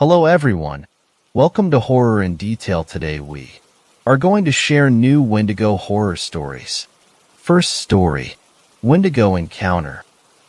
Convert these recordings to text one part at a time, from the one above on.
Hello everyone. Welcome to Horror in Detail. Today we are going to share new Wendigo horror stories. First story, Wendigo Encounter.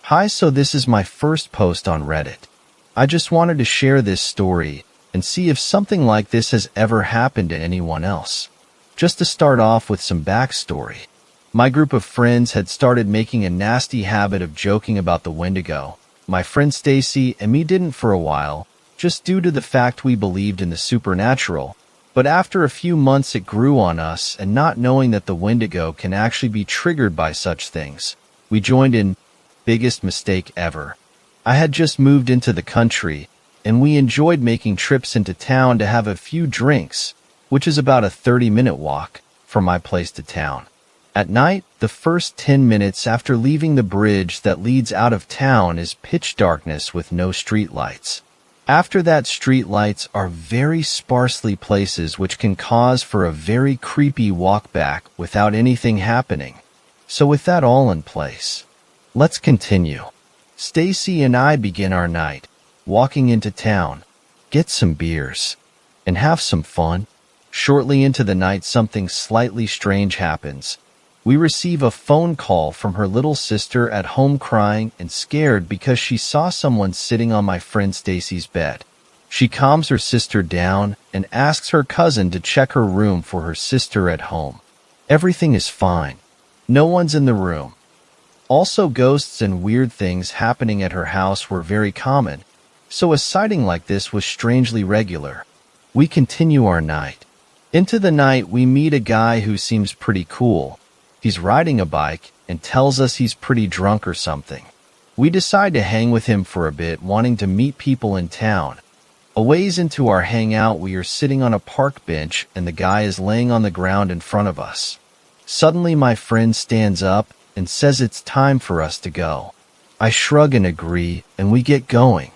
Hi, so this is my first post on Reddit. I just wanted to share this story and see if something like this has ever happened to anyone else. Just to start off with some backstory. My group of friends had started making a nasty habit of joking about the Wendigo. My friend Stacy and me didn't for a while, just due to the fact we believed in the supernatural. But after a few months it grew on us, and not knowing that the Wendigo can actually be triggered by such things, we joined in. Biggest mistake ever. I had just moved into the country, and we enjoyed making trips into town to have a few drinks, which is about a 30-minute walk from my place to town. At night, the first 10 minutes after leaving the bridge that leads out of town is pitch darkness with no street lights. After that, street lights are very sparsely places, which can cause for a very creepy walk back without anything happening. So with that all in place, let's continue. Stacy and I begin our night, walking into town, get some beers, and have some fun. Shortly into the night, something slightly strange happens. We receive a phone call from her little sister at home crying and scared because she saw someone sitting on my friend Stacy's bed. She calms her sister down and asks her cousin to check her room for her sister at home. Everything is fine. No one's in the room. Also, ghosts and weird things happening at her house were very common, so a sighting like this was strangely regular. We continue our night. Into the night, we meet a guy who seems pretty cool. He's riding a bike and tells us he's pretty drunk or something. We decide to hang with him for a bit, wanting to meet people in town. A ways into our hangout, we are sitting on a park bench and the guy is laying on the ground in front of us. Suddenly, my friend stands up and says it's time for us to go. I shrug and agree, and we get going.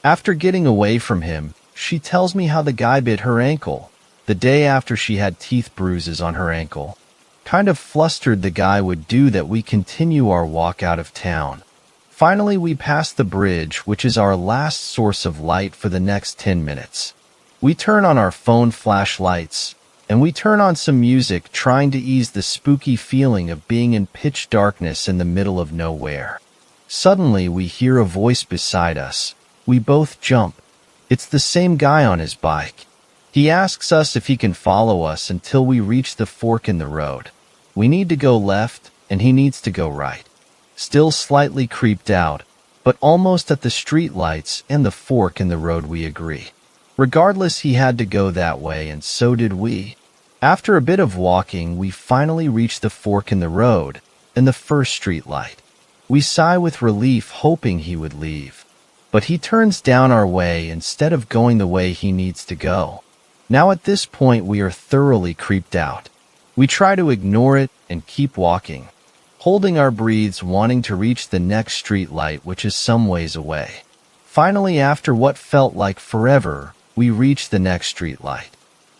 After getting away from him, she tells me how the guy bit her ankle the day after she had teeth bruises on her ankle. Kind of flustered the guy would do that, we continue our walk out of town. Finally, we pass the bridge, which is our last source of light for the next 10 minutes. We turn on our phone flashlights, and we turn on some music, trying to ease the spooky feeling of being in pitch darkness in the middle of nowhere. Suddenly, we hear a voice beside us. We both jump. It's the same guy on his bike. He asks us if he can follow us until we reach the fork in the road. We need to go left, and he needs to go right. Still slightly creeped out, but almost at the street lights and the fork in the road, we agree. Regardless, he had to go that way, and so did we. After a bit of walking, we finally reach the fork in the road and the first street light. We sigh with relief, hoping he would leave. But he turns down our way instead of going the way he needs to go. Now at this point, we are thoroughly creeped out. We try to ignore it and keep walking, holding our breaths, wanting to reach the next street light, which is some ways away. Finally, after what felt like forever, we reach the next street light,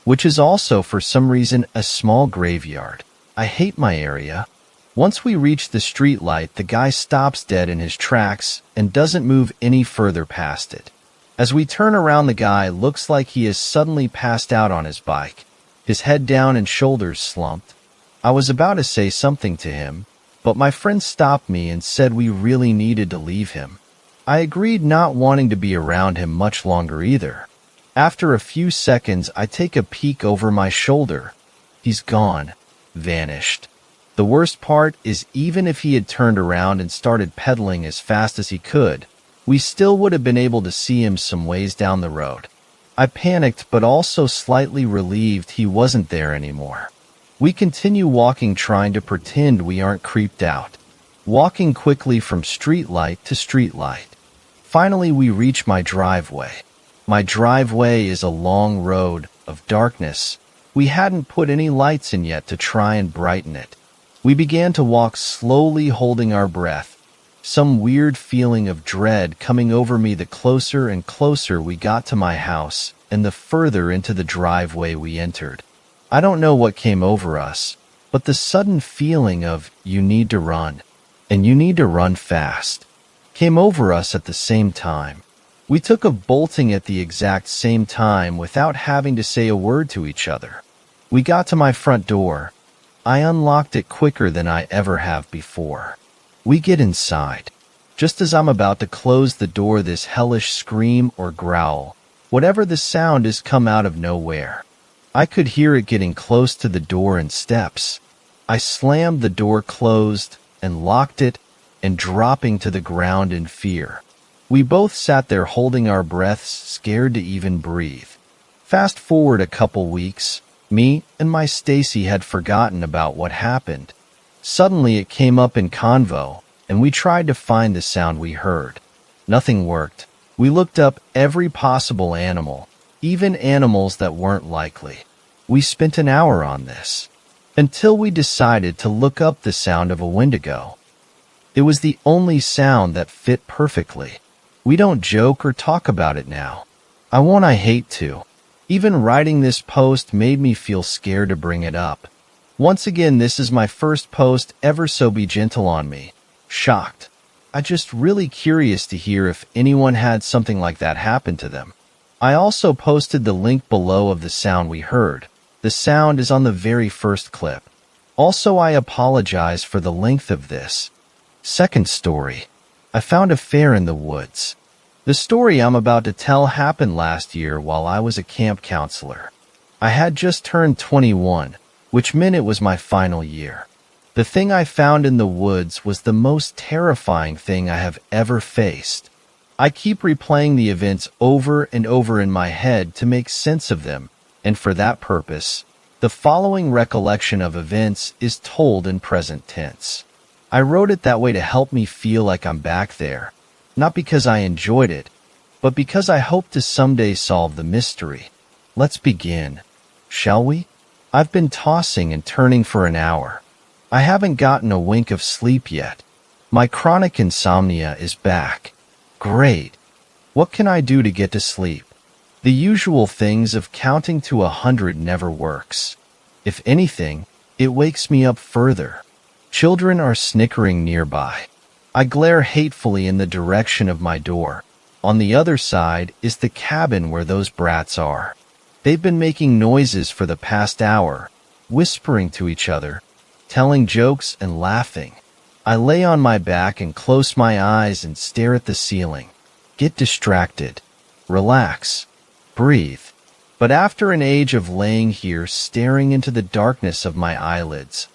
which is also for some reason a small graveyard. I hate my area. Once we reach the street light, the guy stops dead in his tracks and doesn't move any further past it. As we turn around, the guy looks like he has suddenly passed out on his bike, his head down and shoulders slumped. I was about to say something to him, but my friend stopped me and said we really needed to leave him. I agreed, not wanting to be around him much longer either. After a few seconds, I take a peek over my shoulder. He's gone. Vanished. The worst part is, even if he had turned around and started pedaling as fast as he could, we still would have been able to see him some ways down the road. I panicked, but also slightly relieved he wasn't there anymore. We continue walking, trying to pretend we aren't creeped out, walking quickly from street light to street light. Finally, we reach my driveway. My driveway is a long road of darkness. We hadn't put any lights in yet to try and brighten it. We began to walk slowly, holding our breath. Some weird feeling of dread coming over me the closer and closer we got to my house and the further into the driveway we entered. I don't know what came over us, but the sudden feeling of you need to run, and you need to run fast, came over us at the same time. We took a bolting at the exact same time without having to say a word to each other. We got to my front door. I unlocked it quicker than I ever have before. We get inside. Just as I'm about to close the door, this hellish scream or growl, whatever the sound is, come out of nowhere. I could hear it getting close to the door and steps. I slammed the door closed and locked it and dropping to the ground in fear. We both sat there holding our breaths, scared to even breathe. Fast forward a couple weeks, me and my Stacy had forgotten about what happened. Suddenly it came up in convo, and we tried to find the sound we heard. Nothing worked. We looked up every possible animal, even animals that weren't likely. We spent an hour on this, until we decided to look up the sound of a wendigo. It was the only sound that fit perfectly. We don't joke or talk about it now. I hate to. Even writing this post made me feel scared to bring it up. Once again, this is my first post ever, so be gentle on me. Shocked. I just really curious to hear if anyone had something like that happen to them. I also posted the link below of the sound we heard. The sound is on the very first clip. Also, I apologize for the length of this. Second story. I found a fair in the woods. The story I'm about to tell happened last year while I was a camp counselor. I had just turned 21, which meant it was my final year. The thing I found in the woods was the most terrifying thing I have ever faced. I keep replaying the events over and over in my head to make sense of them, and for that purpose, the following recollection of events is told in present tense. I wrote it that way to help me feel like I'm back there, not because I enjoyed it, but because I hope to someday solve the mystery. Let's begin, shall we? I've been tossing and turning for an hour. I haven't gotten a wink of sleep yet. My chronic insomnia is back. Great. What can I do to get to sleep? The usual things of counting to 100 never works. If anything, it wakes me up further. Children are snickering nearby. I glare hatefully in the direction of my door. On the other side is the cabin where those brats are. They've been making noises for the past hour, whispering to each other, telling jokes and laughing. I lay on my back and close my eyes and stare at the ceiling. Get distracted. Relax. Breathe. But after an age of laying here staring into the darkness of my eyelids,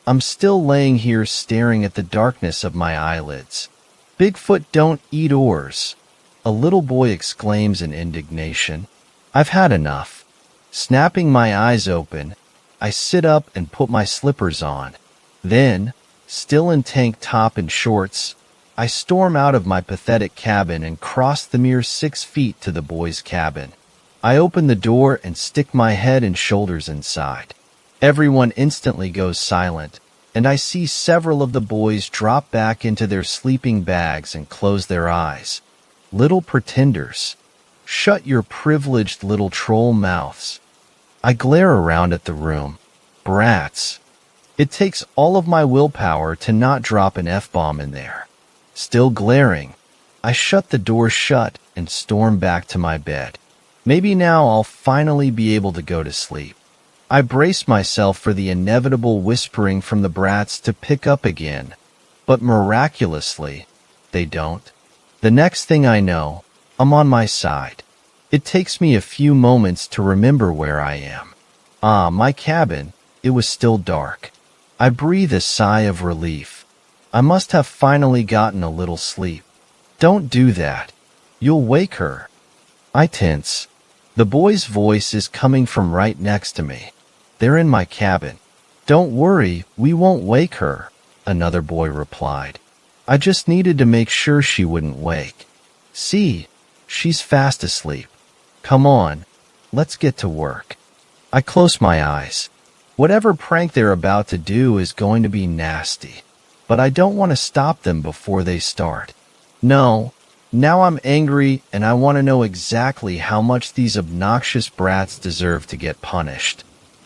I'm still laying here staring at the darkness of my eyelids. Bigfoot don't eat oars. A little boy exclaims in indignation. I've had enough. Snapping my eyes open, I sit up and put my slippers on. Then, still in tank top and shorts, I storm out of my pathetic cabin and cross the mere 6 feet to the boys' cabin. I open the door and stick my head and shoulders inside. Everyone instantly goes silent, and I see several of the boys drop back into their sleeping bags and close their eyes. Little pretenders. Shut your privileged little troll mouths. I glare around at the room. Brats. It takes all of my willpower to not drop an F-bomb in there. Still glaring, I shut the door shut and storm back to my bed. Maybe now I'll finally be able to go to sleep. I brace myself for the inevitable whispering from the brats to pick up again, but miraculously, they don't. The next thing I know, I'm on my side. It takes me a few moments to remember where I am. My cabin. It was still dark. I breathe a sigh of relief. I must have finally gotten a little sleep. Don't do that. You'll wake her. I tense. The boy's voice is coming from right next to me. They're in my cabin. Don't worry, we won't wake her, another boy replied. I just needed to make sure she wouldn't wake. See, she's fast asleep. Come on, let's get to work. I close my eyes. Whatever prank they're about to do is going to be nasty, but I don't want to stop them before they start. No, now I'm angry and I want to know exactly how much these obnoxious brats deserve to get punished.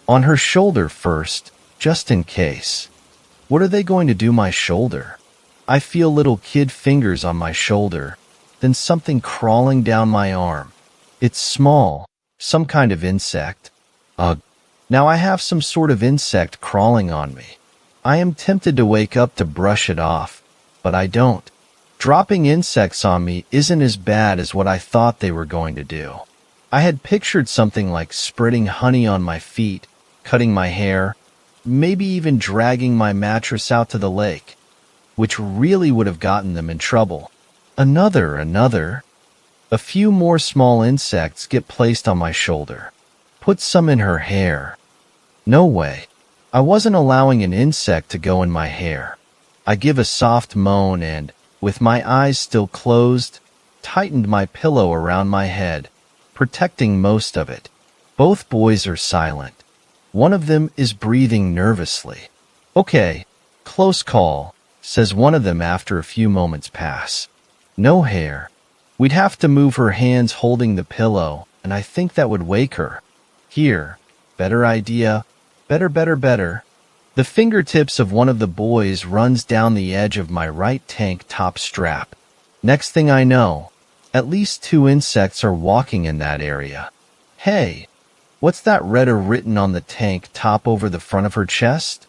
On her shoulder first, just in case. What are they going to do my shoulder? I feel little kid fingers on my shoulder, then something crawling down my arm. It's small, some kind of insect. Ugh. Now I have some sort of insect crawling on me. I am tempted to wake up to brush it off, but I don't. Dropping insects on me isn't as bad as what I thought they were going to do. I had pictured something like spreading honey on my feet, cutting my hair, maybe even dragging my mattress out to the lake, which really would have gotten them in trouble. Another. A few more small insects get placed on my shoulder. Put some in her hair. No way. I wasn't allowing an insect to go in my hair. I give a soft moan and, with my eyes still closed, tightened my pillow around my head, protecting most of it. Both boys are silent. One of them is breathing nervously. "Okay, close call," says one of them after a few moments pass. "No hair. We'd have to move her hands holding the pillow, and I think that would wake her. Here, better idea. Better. The fingertips of one of the boys runs down the edge of my right tank top strap. Next thing I know, at least 2 insects are walking in that area. Hey, what's that letter written on the tank top over the front of her chest?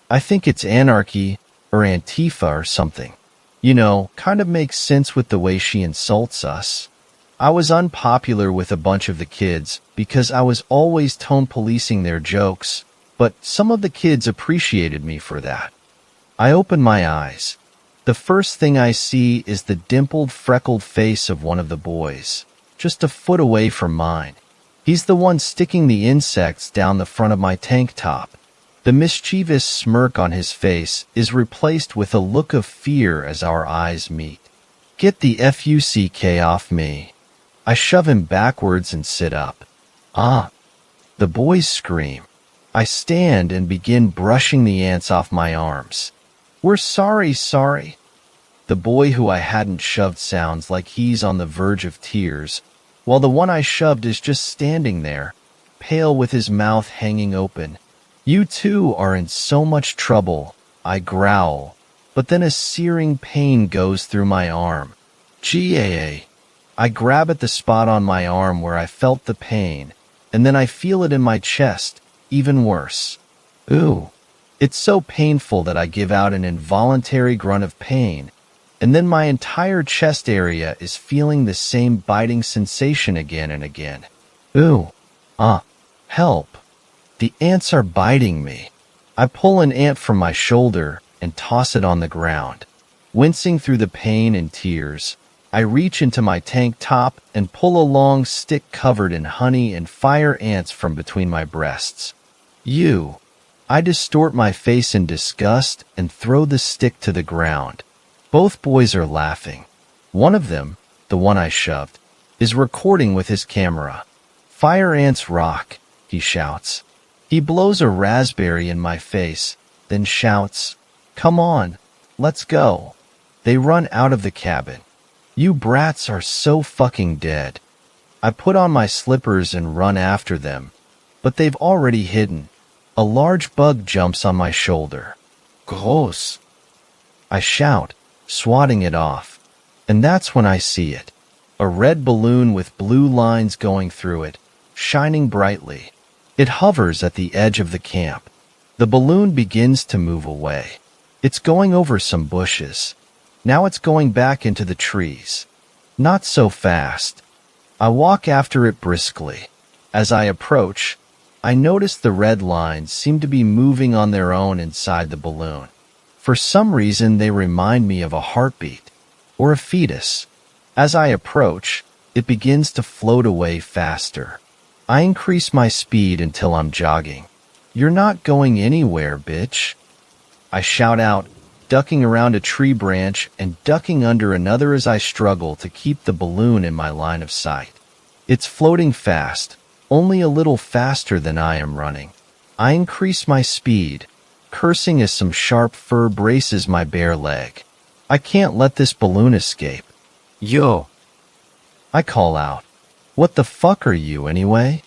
I think it's anarchy or Antifa or something. You know, kind of makes sense with the way she insults us. I was unpopular with a bunch of the kids because I was always tone policing their jokes, but some of the kids appreciated me for that. I open my eyes. The first thing I see is the dimpled, freckled face of one of the boys, just a foot away from mine. He's the one sticking the insects down the front of my tank top. The mischievous smirk on his face is replaced with a look of fear as our eyes meet. "Get the fuck off me." I shove him backwards and sit up. "Ah!" The boys scream. I stand and begin brushing the ants off my arms. "We're sorry." The boy who I hadn't shoved sounds like he's on the verge of tears, while the one I shoved is just standing there, pale with his mouth hanging open. "You two are in so much trouble," I growl, but then a searing pain goes through my arm. "Gaa." I grab at the spot on my arm where I felt the pain, and then I feel it in my chest, even worse. Ooh. It's so painful that I give out an involuntary grunt of pain, and then my entire chest area is feeling the same biting sensation again and again. Ooh. Help. The ants are biting me. I pull an ant from my shoulder and toss it on the ground. Wincing through the pain and tears, I reach into my tank top and pull a long stick covered in honey and fire ants from between my breasts. I distort my face in disgust and throw the stick to the ground. Both boys are laughing. One of them, the one I shoved, is recording with his camera. "Fire ants rock," he shouts. He blows a raspberry in my face, then shouts, "Come on, let's go." They run out of the cabin. "You brats are so fucking dead." I put on my slippers and run after them, but they've already hidden. A large bug jumps on my shoulder. "Gross," I shout, swatting it off. And that's when I see it. A red balloon with blue lines going through it, shining brightly. It hovers at the edge of the camp. The balloon begins to move away. It's going over some bushes. Now it's going back into the trees. Not so fast. I walk after it briskly. As I approach, I notice the red lines seem to be moving on their own inside the balloon. For some reason, they remind me of a heartbeat, or a fetus. As I approach, it begins to float away faster. I increase my speed until I'm jogging. "You're not going anywhere, bitch." I shout out, ducking around a tree branch and ducking under another as I struggle to keep the balloon in my line of sight. It's floating fast, only a little faster than I am running. I increase my speed, cursing as some sharp fur braces my bare leg. I can't let this balloon escape. "Yo!" I call out. "What the fuck are you, anyway?"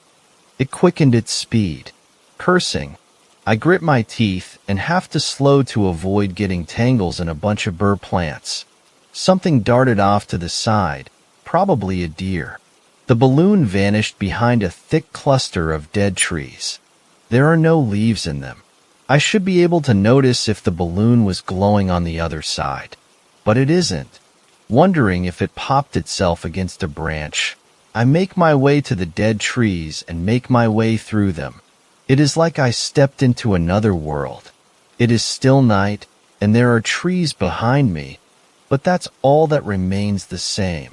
It quickened its speed. Cursing, I grit my teeth and have to slow to avoid getting tangles in a bunch of burr plants. Something darted off to the side, probably a deer. The balloon vanished behind a thick cluster of dead trees. There are no leaves in them. I should be able to notice if the balloon was glowing on the other side, but it isn't. Wondering if it popped itself against a branch, I make my way to the dead trees and make my way through them. It is like I stepped into another world. It is still night, and there are trees behind me, but that's all that remains the same.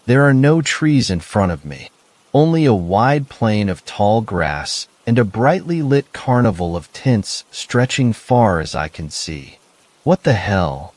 There are no trees in front of me, only a wide plain of tall grass and a brightly lit carnival of tints stretching far as I can see. What the hell?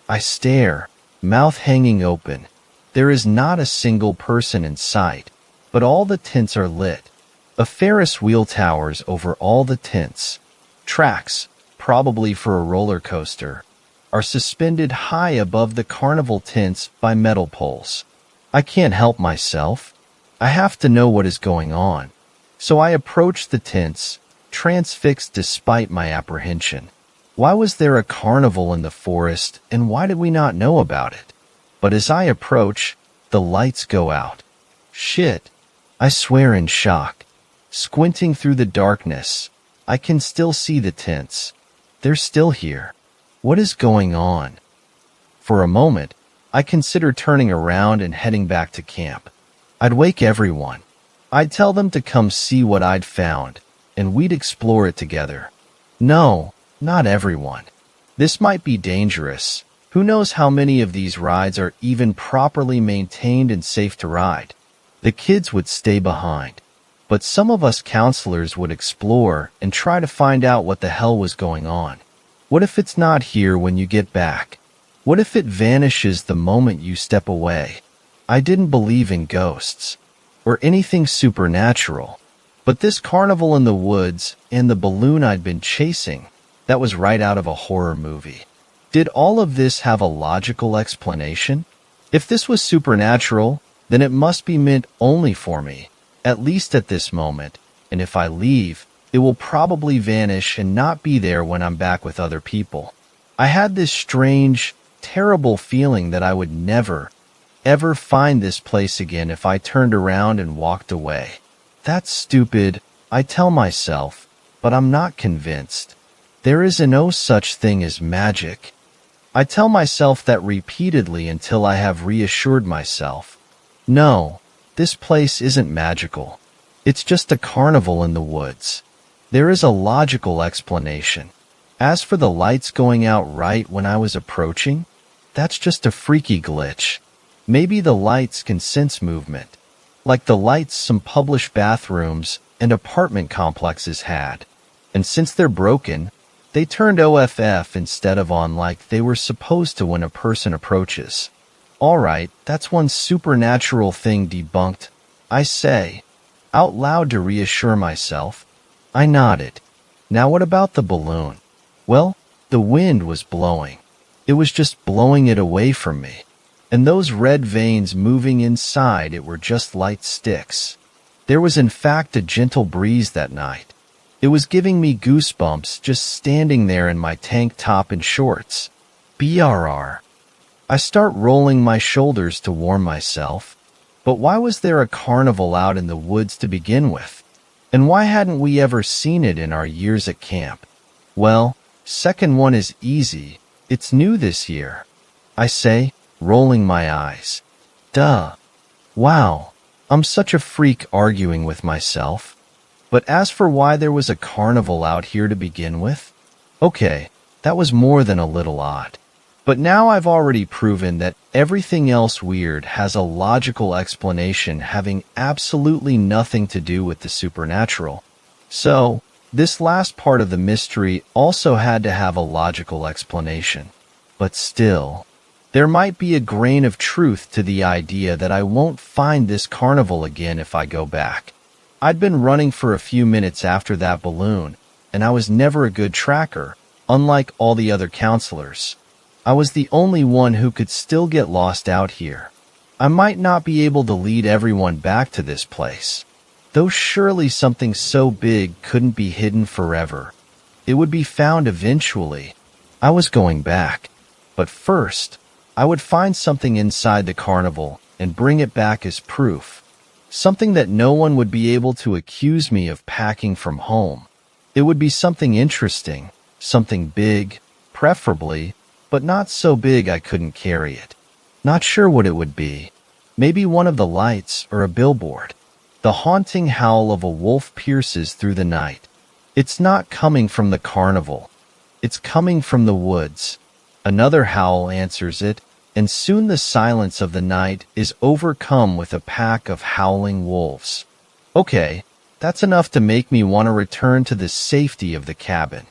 I stare, mouth hanging open. There is not a single person in sight, but all the tints are lit. A Ferris wheel towers over all the tints. Tracks, probably for a roller coaster, are suspended high above the carnival tints by metal poles. I can't help myself. I have to know what is going on. So I approach the tints, transfixed despite my apprehension. Why was there a carnival in the forest, and why did we not know about it? But as I approach, the lights go out. Shit, I swear in shock. Squinting through the darkness, I can still see the tints. They're still here. What is going on? For a moment, I consider turning around and heading back to camp. I'd wake everyone. I'd tell them to come see what I'd found, and we'd explore it together. No, not everyone. This might be dangerous. Who knows how many of these rides are even properly maintained and safe to ride? The kids would stay behind, but some of us counselors would explore and try to find out what the hell was going on. What if it's not here when you get back? What if it vanishes the moment you step away? I didn't believe in ghosts or anything supernatural, but this carnival in the woods and the balloon I'd been chasing, that was right out of a horror movie. Did all of this have a logical explanation? If this was supernatural, then it must be meant only for me, at least at this moment, and if I leave, it will probably vanish and not be there when I'm back with other people. I had this strange, terrible feeling that I would never, ever find this place again if I turned around and walked away. That's stupid, I tell myself, but I'm not convinced. There is no such thing as magic. I tell myself that repeatedly until I have reassured myself. No, this place isn't magical. It's just a carnival in the woods. There is a logical explanation. As for the lights going out right when I was approaching, that's just a freaky glitch. Maybe the lights can sense movement, like the lights some published bathrooms and apartment complexes had. And since they're broken, they turned OFF instead of on like they were supposed to when a person approaches. Alright, that's one supernatural thing debunked, I say, out loud to reassure myself. I nodded. Now what about the balloon? Well, the wind was blowing. It was just blowing it away from me. And those red veins moving inside it were just light sticks. There was in fact a gentle breeze that night. It was giving me goosebumps just standing there in my tank top and shorts. BRR. I start rolling my shoulders to warm myself. But why was there a carnival out in the woods to begin with? And why hadn't we ever seen it in our years at camp? Well, second one is easy. It's new this year, I say, rolling my eyes. Duh. Wow, I'm such a freak arguing with myself. But as for why there was a carnival out here to begin with, okay, that was more than a little odd. But now I've already proven that everything else weird has a logical explanation having absolutely nothing to do with the supernatural. So, this last part of the mystery also had to have a logical explanation. But still, there might be a grain of truth to the idea that I won't find this carnival again if I go back. I'd been running for a few minutes after that balloon, and I was never a good tracker, unlike all the other counselors. I was the only one who could still get lost out here. I might not be able to lead everyone back to this place, though surely something so big couldn't be hidden forever. It would be found eventually. I was going back, but first, I would find something inside the carnival and bring it back as proof. Something that no one would be able to accuse me of packing from home. It would be something interesting, something big, preferably, but not so big I couldn't carry it. Not sure what it would be. Maybe one of the lights or a billboard. The haunting howl of a wolf pierces through the night. It's not coming from the carnival. It's coming from the woods. Another howl answers it, and soon the silence of the night is overcome with a pack of howling wolves. Okay, that's enough to make me want to return to the safety of the cabin.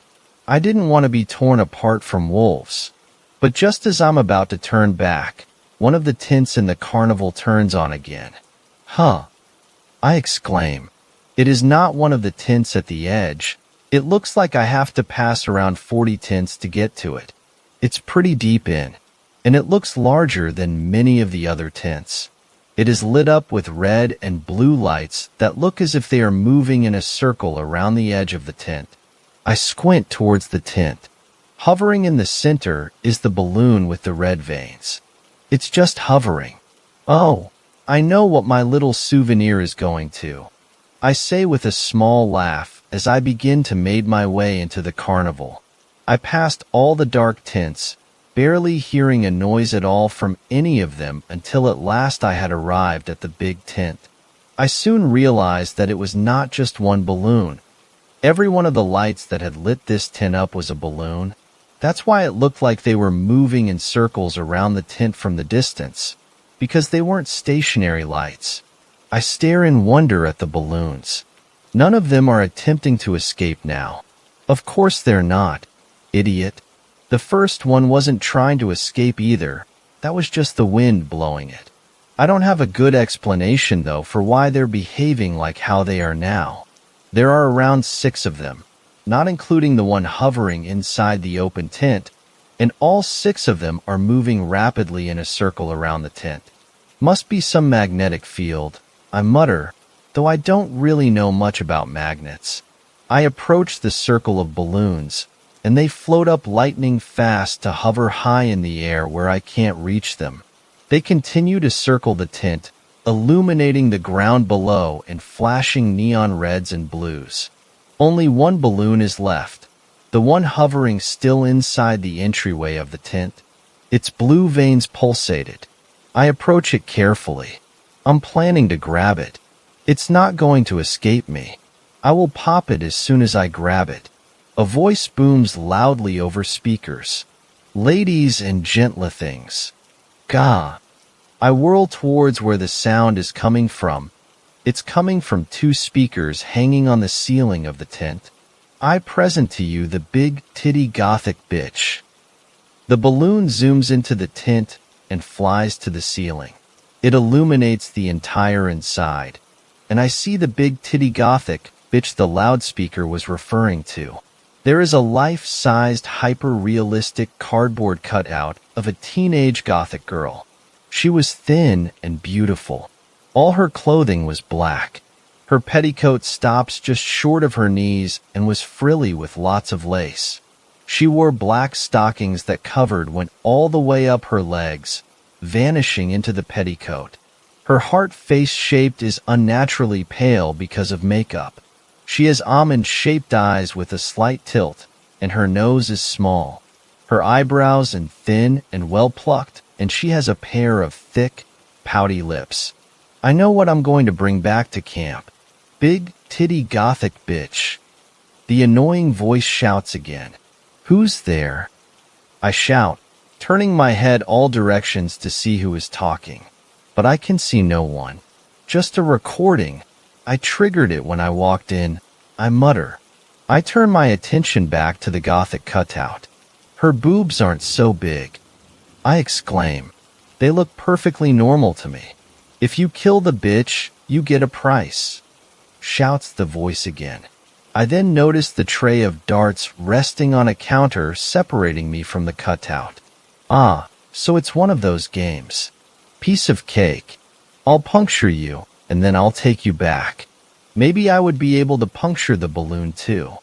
I didn't want to be torn apart from wolves. But just as I'm about to turn back, one of the tints in the carnival turns on again. Huh, I exclaim. It is not one of the tints at the edge. It looks like I have to pass around 40 tints to get to it. It's pretty deep in, and it looks larger than many of the other tints. It is lit up with red and blue lights that look as if they are moving in a circle around the edge of the tint. I squint towards the tint. Hovering in the center is the balloon with the red veins. It's just hovering. Oh, I know what my little souvenir is going to. I say with a small laugh as I begin to make my way into the carnival. I passed all the dark tints, barely hearing a noise at all from any of them until at last I had arrived at the big tint. I soon realized that it was not just one balloon. Every one of the lights that had lit this tint up was a balloon. That's why it looked like they were moving in circles around the tint from the distance, because they weren't stationary lights. I stare in wonder at the balloons. None of them are attempting to escape now. Of course they're not. Idiot. The first one wasn't trying to escape either. That was just the wind blowing it. I don't have a good explanation, though, for why they're behaving like how they are now. There are around 6 of them, not including the one hovering inside the open tent, and all 6 of them are moving rapidly in a circle around the tent. Must be some magnetic field, I mutter, though I don't really know much about magnets. I approach the circle of balloons, and they float up lightning fast to hover high in the air where I can't reach them. They continue to circle the tent, illuminating the ground below and flashing neon reds and blues. Only one balloon is left, the one hovering still inside the entryway of the tent. Its blue veins pulsated. I approach it carefully. I'm planning to grab it. It's not going to escape me. I will pop it as soon as I grab it. A voice booms loudly over speakers. Ladies and gentlethings. Gah. I whirl towards where the sound is coming from. It's coming from 2 speakers hanging on the ceiling of the tent. I present to you the big titty gothic bitch. The balloon zooms into the tent and flies to the ceiling. It illuminates the entire inside, and I see the big titty gothic bitch the loudspeaker was referring to. There is a life-sized, hyper-realistic cardboard cutout of a teenage gothic girl. She was thin and beautiful. All her clothing was black. Her petticoat stops just short of her knees and was frilly with lots of lace. She wore black stockings that went all the way up her legs, vanishing into the petticoat. Her heart face shaped is unnaturally pale because of makeup. She has almond-shaped eyes with a slight tilt, and her nose is small. Her eyebrows are thin and well-plucked, and she has a pair of thick, pouty lips. I know what I'm going to bring back to camp. Big, titty gothic bitch. The annoying voice shouts again. Who's there? I shout, turning my head all directions to see who is talking. But I can see no one. Just a recording. I triggered it when I walked in. I mutter. I turn my attention back to the gothic cutout. Her boobs aren't so big. I exclaim. They look perfectly normal to me. If you kill the bitch, you get a price. Shouts the voice again. I then notice the tray of darts resting on a counter separating me from the cutout. Ah, so it's one of those games. Piece of cake. I'll puncture you, and then I'll take you back. Maybe I would be able to puncture the balloon too.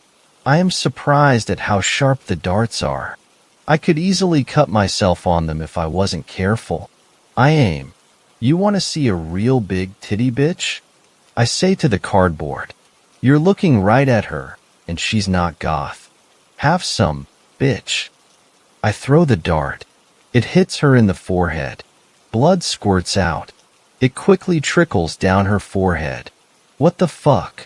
I am surprised at how sharp the darts are. I could easily cut myself on them if I wasn't careful. I aim. You want to see a real big titty bitch? I say to the cardboard. You're looking right at her, and she's not goth. Have some, bitch. I throw the dart. It hits her in the forehead. Blood squirts out. It quickly trickles down her forehead. What the fuck?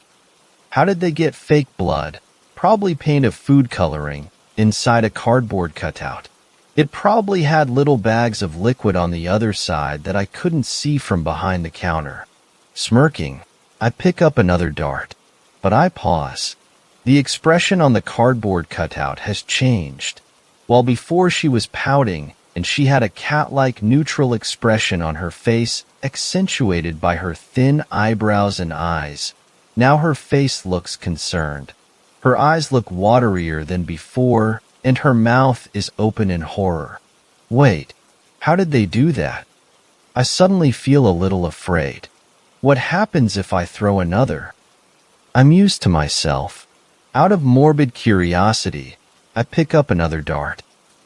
How did they get fake blood? Probably paint of food coloring inside a cardboard cutout. It probably had little bags of liquid on the other side that I couldn't see from behind the counter. Smirking, I pick up another dart. But I pause. The expression on the cardboard cutout has changed. While before she was pouting, and she had a cat-like neutral expression on her face, accentuated by her thin eyebrows and eyes. Now her face looks concerned. Her eyes look waterier than before, and her mouth is open in horror. Wait, how did they do that? I suddenly feel a little afraid. What happens if I throw another? I muse to myself. Out of morbid curiosity, I pick up another dart.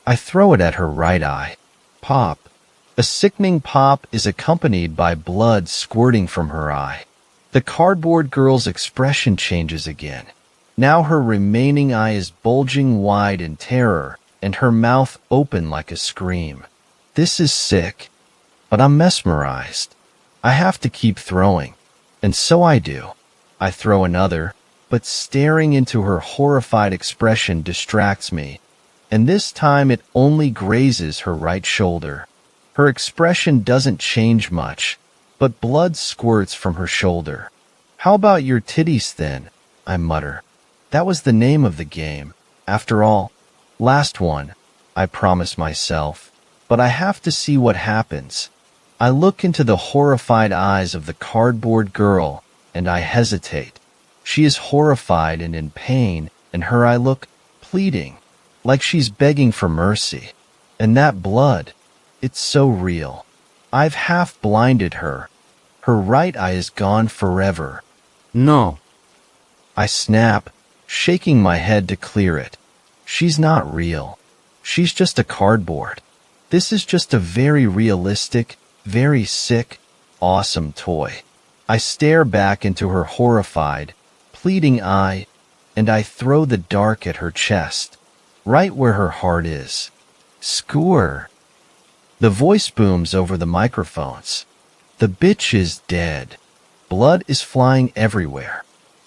I throw it at her right eye. Pop. A sickening pop is accompanied by blood squirting from her eye. The cardboard girl's expression changes again. Now her remaining eye is bulging wide in terror, and her mouth open like a scream. This is sick, but I'm mesmerized. I have to keep throwing, and so I do. I throw another, but staring into her horrified expression distracts me, and this time it only grazes her right shoulder. Her expression doesn't change much, but blood squirts from her shoulder. How about your titties then? I mutter. That was the name of the game. After all, last one, I promise myself, but I have to see what happens. I look into the horrified eyes of the cardboard girl, and I hesitate. She is horrified and in pain, and her eye look pleading, like she's begging for mercy. And that blood, it's so real. I've half blinded her. Her right eye is gone forever. No. I snap, shaking my head to clear it. She's not real. She's just a cardboard. This is just a very realistic, very sick, awesome toy. I stare back into her horrified, pleading eye, and I throw the dart at her chest, right where her heart is. Score! The voice booms over the microphones. The bitch is dead. Blood is flying everywhere.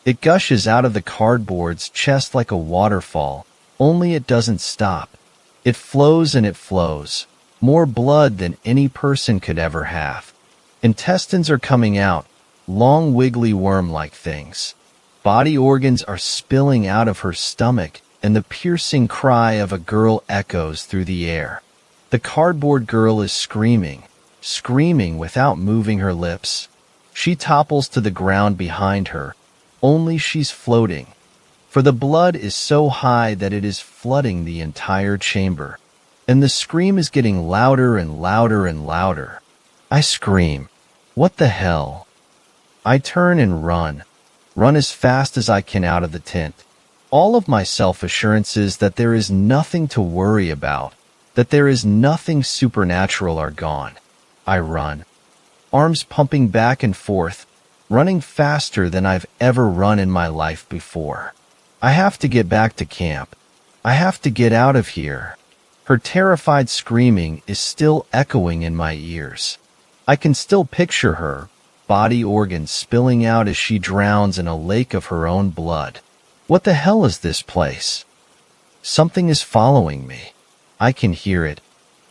It gushes out of the cardboard's chest like a waterfall, only it doesn't stop. It flows and it flows. More blood than any person could ever have. Intestines are coming out, long wiggly worm-like things. Body organs are spilling out of her stomach, and the piercing cry of a girl echoes through the air. The cardboard girl is screaming, screaming without moving her lips. She topples to the ground behind her, only she's floating, for the blood is so high that it is flooding the entire chamber, and the scream is getting louder and louder and louder. I scream, what the hell? I turn and run as fast as I can out of the tent. All of my self-assurances that there is nothing to worry about, that there is nothing supernatural are gone. I run, arms pumping back and forth, running faster than I've ever run in my life before. I have to get back to camp. I have to get out of here. Her terrified screaming is still echoing in my ears. I can still picture her, body organs spilling out as she drowns in a lake of her own blood. What the hell is this place? Something is following me. I can hear it,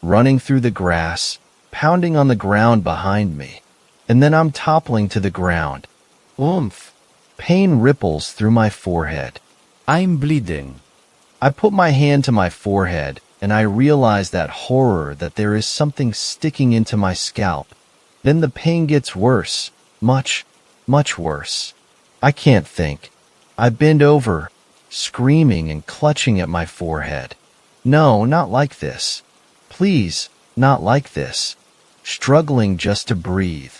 running through the grass, pounding on the ground behind me. And then I'm toppling to the ground. Oomph! Pain ripples through my forehead. I'm bleeding. I put my hand to my forehead, and I realize that horror that there is something sticking into my scalp. Then the pain gets worse. Much, much worse. I can't think. I bend over, screaming and clutching at my forehead. No, not like this. Please, not like this. Struggling just to breathe.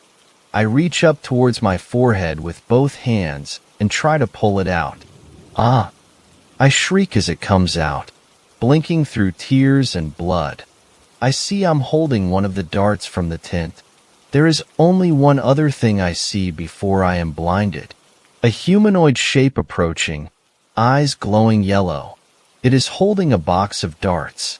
I reach up towards my forehead with both hands and try to pull it out. Ah! I shriek as it comes out. blinking through tears and blood. I see I'm holding one of the darts from the tent. There is only one other thing I see before I am blinded. A humanoid shape approaching, eyes glowing yellow. It is holding a box of darts.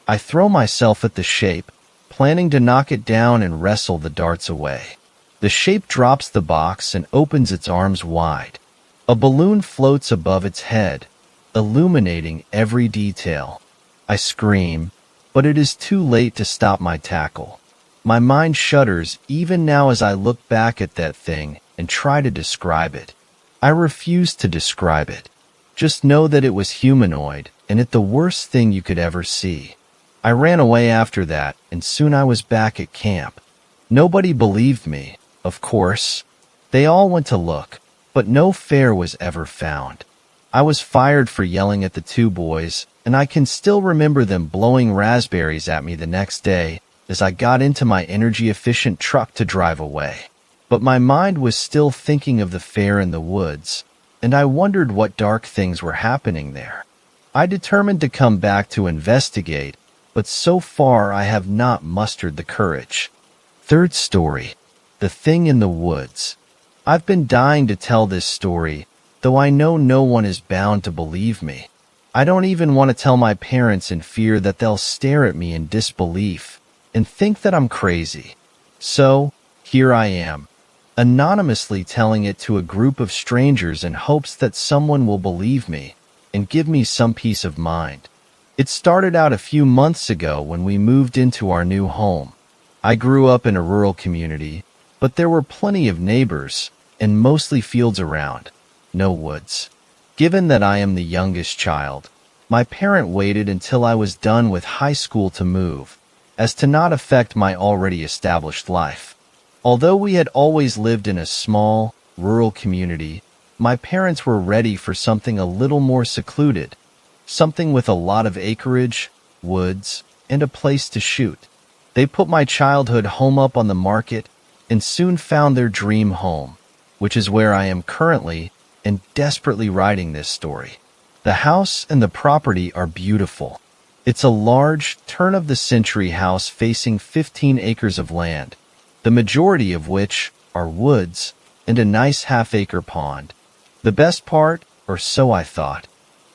I throw myself at the shape, planning to knock it down and wrestle the darts away. The shape drops the box and opens its arms wide. A balloon floats above its head, illuminating every detail. I scream, but it is too late to stop my tackle. My mind shudders even now as I look back at that thing and try to describe it. I refuse to describe it. Just know that it was humanoid and it the worst thing you could ever see. I ran away after that, and soon I was back at camp. Nobody believed me, of course. They all went to look, but no fare was ever found. I was fired for yelling at the two boys, and I can still remember them blowing raspberries at me the next day as I got into my energy-efficient truck to drive away. But my mind was still thinking of the fair in the woods, and I wondered what dark things were happening there. I determined to come back to investigate, but so far I have not mustered the courage. Third story, The Thing in the Woods. I've been dying to tell this story, though I know no one is bound to believe me. I don't even want to tell my parents in fear that they'll stare at me in disbelief and think that I'm crazy. So, here I am, anonymously telling it to a group of strangers in hopes that someone will believe me and give me some peace of mind. It started out a few months ago when we moved into our new home. I grew up in a rural community, but there were plenty of neighbors and mostly fields around, no woods. Given that I am the youngest child, my parent waited until I was done with high school to move, as to not affect my already established life. Although we had always lived in a small, rural community, my parents were ready for something a little more secluded, something with a lot of acreage, woods, and a place to shoot. They put my childhood home up on the market and soon found their dream home, which is where I am currently and desperately writing this story. The house and the property are beautiful. It's a large, turn-of-the-century house facing 15 acres of land, the majority of which are woods and a nice half-acre pond. The best part, or so I thought,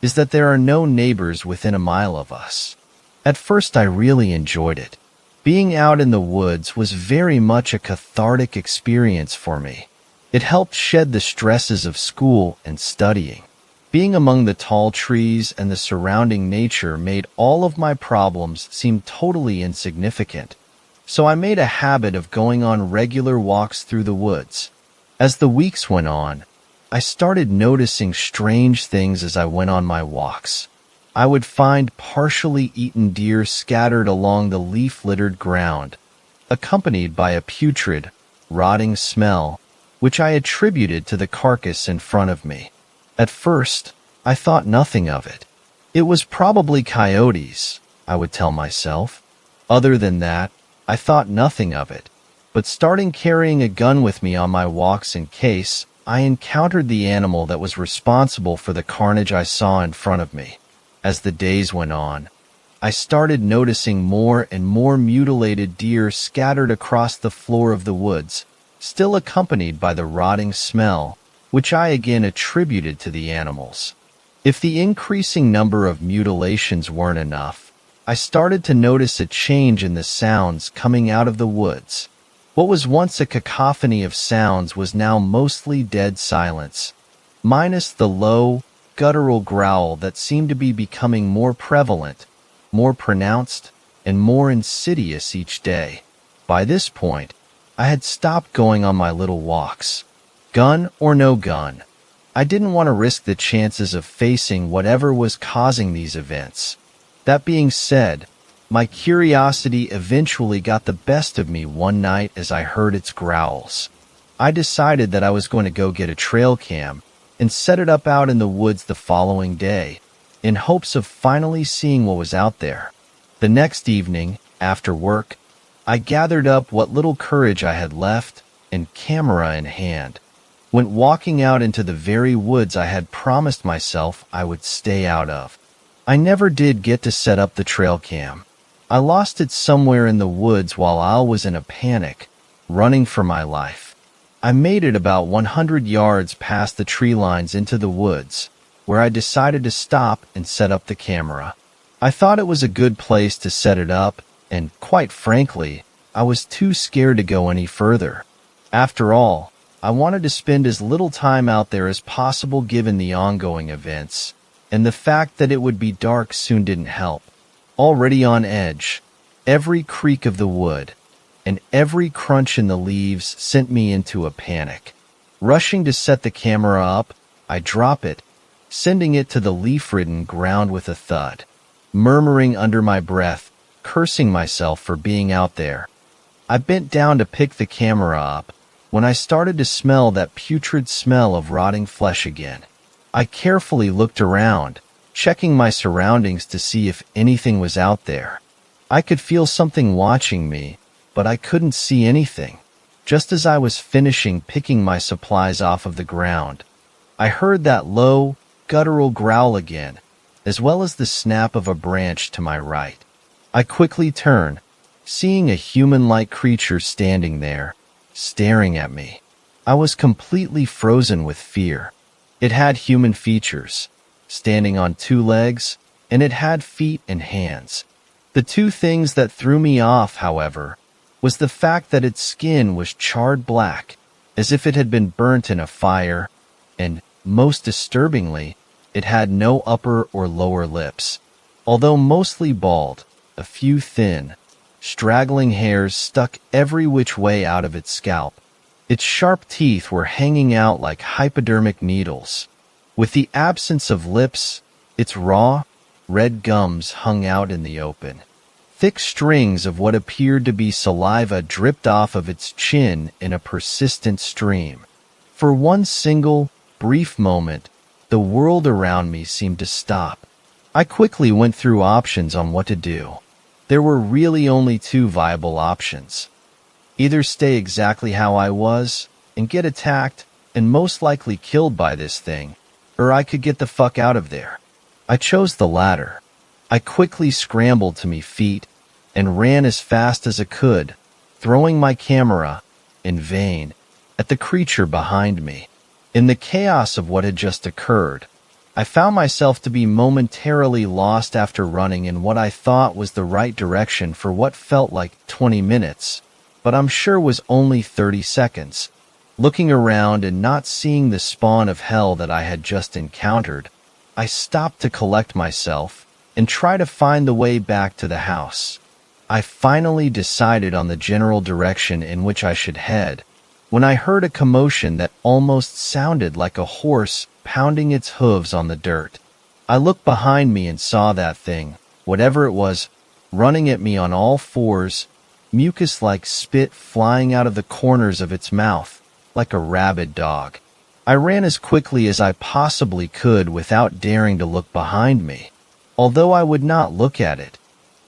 is that there are no neighbors within a mile of us. At first I really enjoyed it. Being out in the woods was very much a cathartic experience for me. It helped shed the stresses of school and studying. Being among the tall trees and the surrounding nature made all of my problems seem totally insignificant. So I made a habit of going on regular walks through the woods. As the weeks went on, I started noticing strange things as I went on my walks. I would find partially eaten deer scattered along the leaf-littered ground, accompanied by a putrid, rotting smell, which I attributed to the carcass in front of me. At first, I thought nothing of it. It was probably coyotes, I would tell myself. Other than that, I thought nothing of it. But starting carrying a gun with me on my walks in case I encountered the animal that was responsible for the carnage I saw in front of me. As the days went on, I started noticing more and more mutilated deer scattered across the floor of the woods, still accompanied by the rotting smell, which I again attributed to the animals. If the increasing number of mutilations weren't enough, I started to notice a change in the sounds coming out of the woods. What was once a cacophony of sounds was now mostly dead silence, minus the low, guttural growl that seemed to be becoming more prevalent, more pronounced, and more insidious each day. By this point, I had stopped going on my little walks. Gun or no gun, I didn't want to risk the chances of facing whatever was causing these events. That being said, my curiosity eventually got the best of me one night as I heard its growls. I decided that I was going to go get a trail cam and set it up out in the woods the following day, in hopes of finally seeing what was out there. The next evening, after work, I gathered up what little courage I had left and, camera in hand, went walking out into the very woods I had promised myself I would stay out of. I never did get to set up the trail cam. I lost it somewhere in the woods while I was in a panic, running for my life. I made it about 100 yards past the tree lines into the woods, where I decided to stop and set up the camera. I thought it was a good place to set it up, and quite frankly, I was too scared to go any further. After all, I wanted to spend as little time out there as possible given the ongoing events, and the fact that it would be dark soon didn't help. Already on edge, every creak of the wood and every crunch in the leaves sent me into a panic. Rushing to set the camera up, I drop it, sending it to the leaf-ridden ground with a thud, murmuring under my breath, cursing myself for being out there. I bent down to pick the camera up when I started to smell that putrid smell of rotting flesh again. I carefully looked around, checking my surroundings to see if anything was out there. I could feel something watching me, but I couldn't see anything. Just as I was finishing picking my supplies off of the ground, I heard that low, guttural growl again, as well as the snap of a branch to my right. I quickly turned, seeing a human-like creature standing there, staring at me. I was completely frozen with fear. It had human features, standing on two legs, and it had feet and hands. The two things that threw me off, however, was the fact that its skin was charred black, as if it had been burnt in a fire, and, most disturbingly, it had no upper or lower lips. Although mostly bald, a few thin, straggling hairs stuck every which way out of its scalp. Its sharp teeth were hanging out like hypodermic needles. With the absence of lips, its raw, red gums hung out in the open. Thick strings of what appeared to be saliva dripped off of its chin in a persistent stream. For one single, brief moment, the world around me seemed to stop. I quickly went through options on what to do. There were really only two viable options. Either stay exactly how I was and get attacked and most likely killed by this thing, or I could get the fuck out of there. I chose the latter. I quickly scrambled to my feet and ran as fast as I could, throwing my camera, in vain, at the creature behind me. In the chaos of what had just occurred, I found myself to be momentarily lost after running in what I thought was the right direction for what felt like 20 minutes, but I'm sure was only 30 seconds. Looking around and not seeing the spawn of hell that I had just encountered, I stopped to collect myself and try to find the way back to the house. I finally decided on the general direction in which I should head, when I heard a commotion that almost sounded like a horse pounding its hooves on the dirt. I looked behind me and saw that thing, whatever it was, running at me on all fours, mucus-like spit flying out of the corners of its mouth, like a rabid dog. I ran as quickly as I possibly could without daring to look behind me. Although I would not look at it,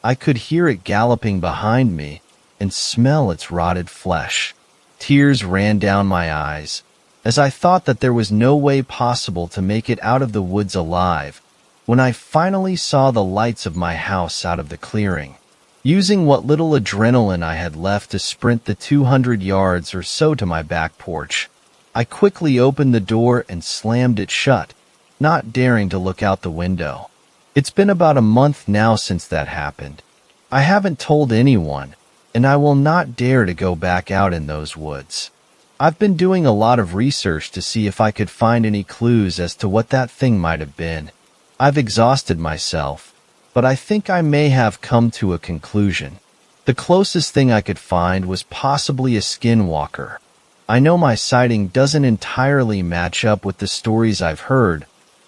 I could hear it galloping behind me and smell its rotted flesh. Tears ran down my eyes, as I thought that there was no way possible to make it out of the woods alive, when I finally saw the lights of my house out of the clearing. Using what little adrenaline I had left to sprint the 200 yards or so to my back porch, I quickly opened the door and slammed it shut, not daring to look out the window. It's been about a month now since that happened. I haven't told anyone, and I will not dare to go back out in those woods. I've been doing a lot of research to see if I could find any clues as to what that thing might have been. I've exhausted myself, but I think I may have come to a conclusion. The closest thing I could find was possibly a skinwalker. I know my sighting doesn't entirely match up with the stories I've heard,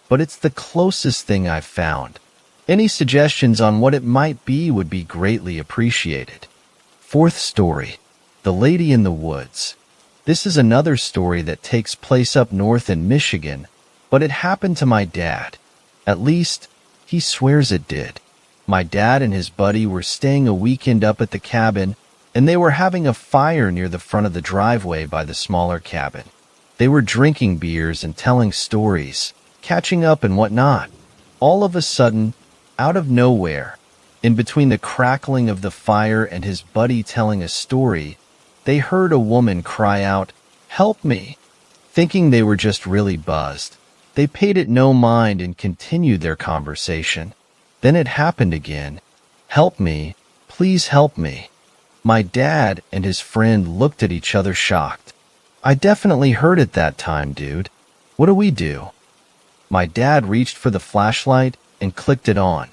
but it's the closest thing I've found. Any suggestions on what it might be would be greatly appreciated. Fourth story, The Lady in the Woods. This is another story that takes place up north in Michigan, but it happened to my dad. At least, he swears it did. My dad and his buddy were staying a weekend up at the cabin, and they were having a fire near the front of the driveway by the smaller cabin. They were drinking beers and telling stories, catching up and whatnot. All of a sudden, Out of nowhere, in between the crackling of the fire and his buddy telling a story, they heard a woman cry out, "Help me!" Thinking they were just really buzzed, they paid it no mind and continued their conversation. Then it happened again. "Help me, please help me." My dad and his friend looked at each other shocked. "I definitely heard it that time, dude. What do we do?" My dad reached for the flashlight and clicked it on.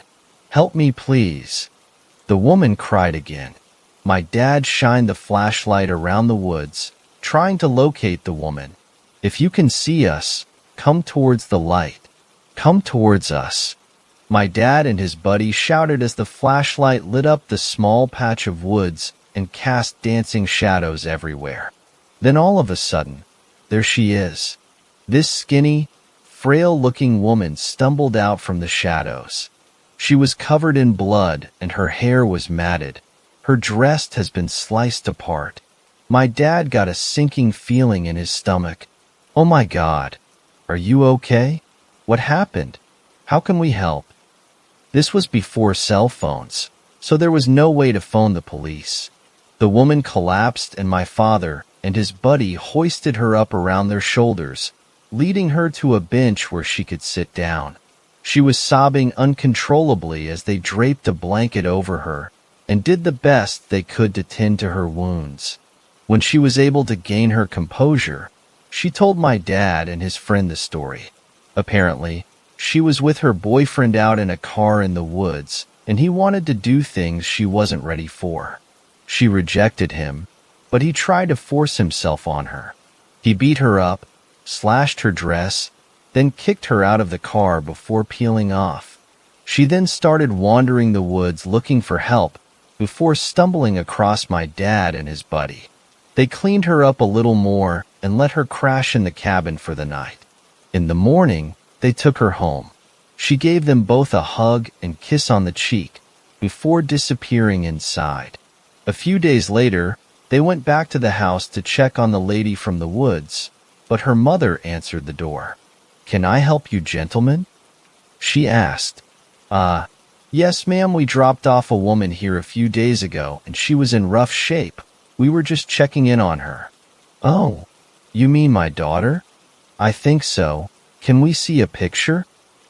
"Help me, please." The woman cried again. My dad shined the flashlight around the woods, trying to locate the woman. "If you can see us, come towards the light. Come towards us." My dad and his buddy shouted as the flashlight lit up the small patch of woods and cast dancing shadows everywhere. Then all of a sudden, there she is. This skinny, frail-looking woman stumbled out from the shadows. She was covered in blood and her hair was matted. Her dress has been sliced apart. My dad got a sinking feeling in his stomach. "Oh my God, are you okay? What happened? How can we help?" This was before cell phones, so there was no way to phone the police. The woman collapsed and my father and his buddy hoisted her up around their shoulders, leading her to a bench where she could sit down. She was sobbing uncontrollably as they draped a blanket over her and did the best they could to tend to her wounds. When she was able to gain her composure, she told my dad and his friend the story. Apparently, she was with her boyfriend out in a car in the woods, and he wanted to do things she wasn't ready for. She rejected him, but he tried to force himself on her. He beat her up, slashed her dress, then kicked her out of the car before peeling off. She then started wandering the woods looking for help before stumbling across my dad and his buddy. They cleaned her up a little more and let her crash in the cabin for the night. In the morning, they took her home. She gave them both a hug and kiss on the cheek before disappearing inside. A few days later, they went back to the house to check on the lady from the woods, but her mother answered the door. "Can I help you, gentlemen?" She asked. Yes, ma'am, we dropped off a woman here a few days ago and she was in rough shape. We were just checking in on her." "Oh, you mean my daughter?" "I think so. Can we see a picture?"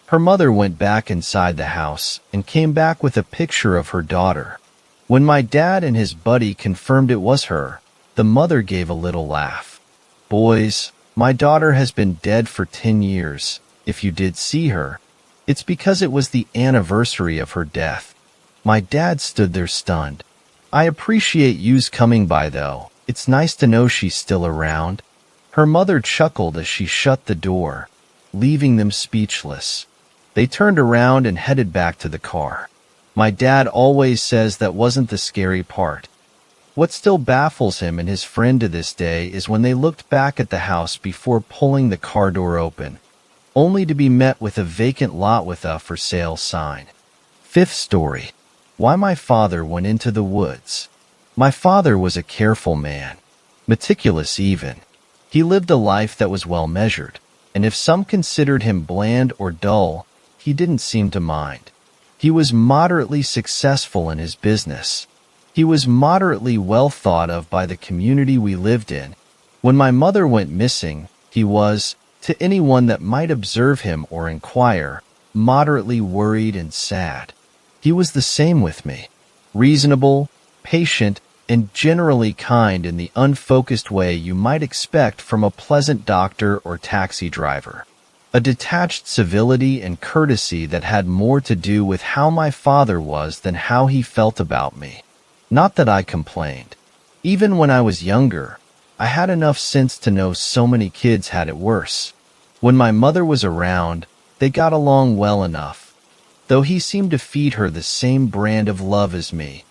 Her mother went back inside the house and came back with a picture of her daughter. When my dad and his buddy confirmed it was her, the mother gave a little laugh. "Boys, my daughter has been dead for 10 years. If you did see her, it's because it was the anniversary of her death." My dad stood there stunned. "I appreciate yous coming by though. It's nice to know she's still around." Her mother chuckled as she shut the door, leaving them speechless. They turned around and headed back to the car. My dad always says that wasn't the scary part. What still baffles him and his friend to this day is when they looked back at the house before pulling the car door open, only to be met with a vacant lot with a "for sale" sign. Fifth story. Why my father went into the woods. My father was a careful man, meticulous even. He lived a life that was well measured, and if some considered him bland or dull, he didn't seem to mind. He was moderately successful in his business. He was moderately well thought of by the community we lived in. When my mother went missing, he was, to anyone that might observe him or inquire, moderately worried and sad. He was the same with me, reasonable, patient, and generally kind in the unfocused way you might expect from a pleasant doctor or taxi driver. A detached civility and courtesy that had more to do with how my father was than how he felt about me. Not that I complained. Even when I was younger, I had enough sense to know so many kids had it worse. When my mother was around, they got along well enough, though he seemed to feed her the same brand of love as me,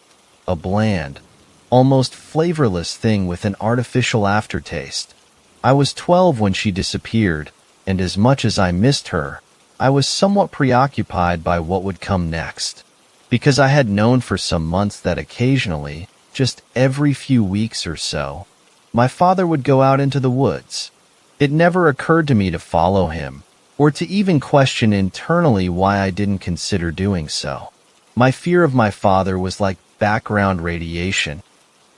a bland, almost flavorless thing with an artificial aftertaste. I was 12 when she disappeared, and as much as I missed her, I was somewhat preoccupied by what would come next, because I had known for some months that occasionally, just every few weeks or so, my father would go out into the woods. It never occurred to me to follow him or to even question internally why I didn't consider doing so. My fear of my father was like background radiation,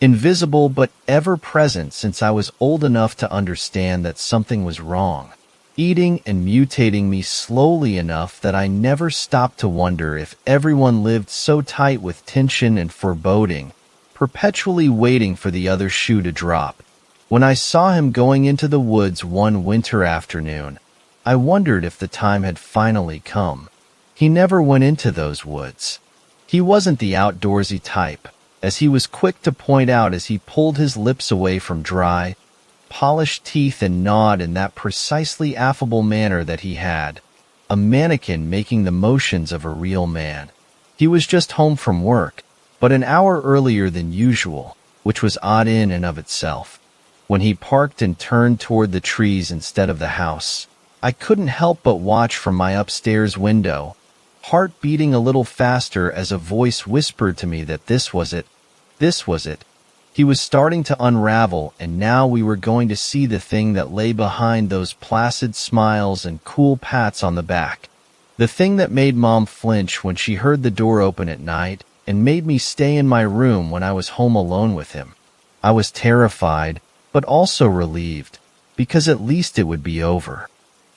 invisible but ever present since I was old enough to understand that something was wrong, eating and mutating me slowly enough that I never stopped to wonder if everyone lived so tight with tension and foreboding, perpetually waiting for the other shoe to drop. When I saw him going into the woods one winter afternoon, I wondered if the time had finally come. He never went into those woods. He wasn't the outdoorsy type, as he was quick to point out as he pulled his lips away from dry, polished teeth and nod in that precisely affable manner that he had, a mannequin making the motions of a real man. He was just home from work, but an hour earlier than usual, which was odd in and of itself. When he parked and turned toward the trees instead of the house, I couldn't help but watch from my upstairs window, heart beating a little faster as a voice whispered to me that this was it. This was it. He was starting to unravel, and now we were going to see the thing that lay behind those placid smiles and cool pats on the back. The thing that made Mom flinch when she heard the door open at night and made me stay in my room when I was home alone with him. I was terrified, but also relieved, because at least it would be over.